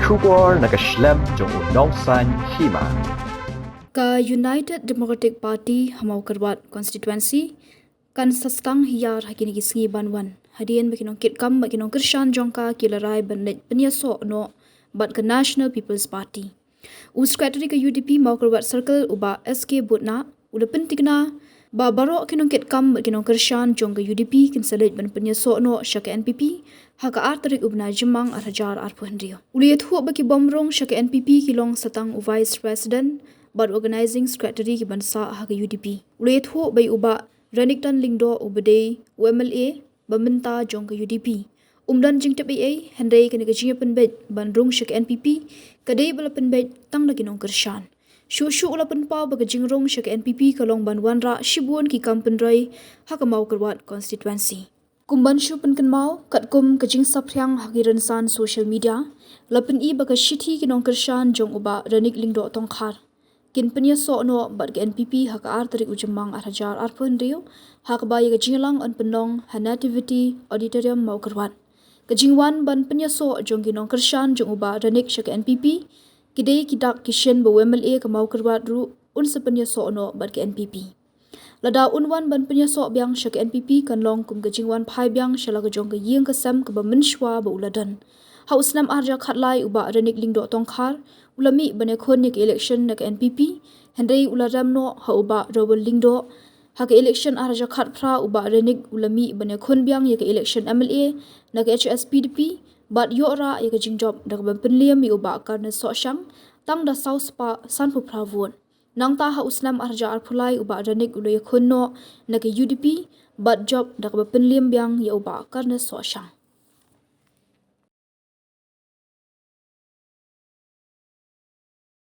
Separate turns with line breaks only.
Shubor nakashlem jong unongsan Hima.
Ka United Democratic Party Mawkyrwat constituency kan Satang hiyar hakini gisngi banwan hadian bakinong kitkam bakinong Krishan jongka kilarai banet penyaso no bat ke National People's Party. Secretary ke UDP Mawkyrwat Circle uba SK Budnah udah pentingna ba baro kinong kitkam bakinong Krishan jongka UDP kin salit ban penyaso no syaka NPP haka artarik ubna jemang arhajar arpuhendrio. Uliyat hu baki bomrong syaka NPP kilong Satang Vice President but Organising Secretary ki bansa haka UDP. Uliyat hu bay uba Raniktan Lingdo ubade UMLA baminta jongka UDP. Dan jing tepi Henry kena kejinya penbet bandrung syaka NPP kadai bala penbet tang lagi nong Krishan. Syuk ula penpau baga jingrong syaka NPP kalong banwan ra shibuan ki kampenrai haka Mawkyrwat constituency. Kumban syu penken mau kat kum kejing saphyang haki rensan social media lapen I baga shithi ki nong Krishan jong uba Ranik Lingdo tongkhar. Kin penyaso no bat ke NPP haka artarik ujemang arhajar arpun rio haka baya kejinglang on penong Nativity Auditorium Mawkyrwat. Kejingwan ban penyaso jong ginong Krishan jong uba Ranik syaka NPP kidai kidak kishen ba WMLA ke Mawkyrwat ru un sepenyaso no bat ke NPP. Lada unwan ban penyaso biang syaka NPP kan long kum kejingwan pai biang syala ke jong ke yeng kesam ke ba menshwa ba uladan. Hausnam arja khatlai uba Ranik Lingdo tongkhar ulami banekon ni ke election na ke NPP Henry ularam no ha uba Robert Lingdo ha ke election arja khatpra uba Ranik ulami banekon biang ye ke election MLA na ke HSPDP bat yora ye ke jingjob dak ban penliam mi uba karna so syang tang da south pa sanpu pravon nang ta hausnam arja arpulai uba Ranik ulay khonno na ke UDP bat job dak ban penliam biang ye uba karna so syang.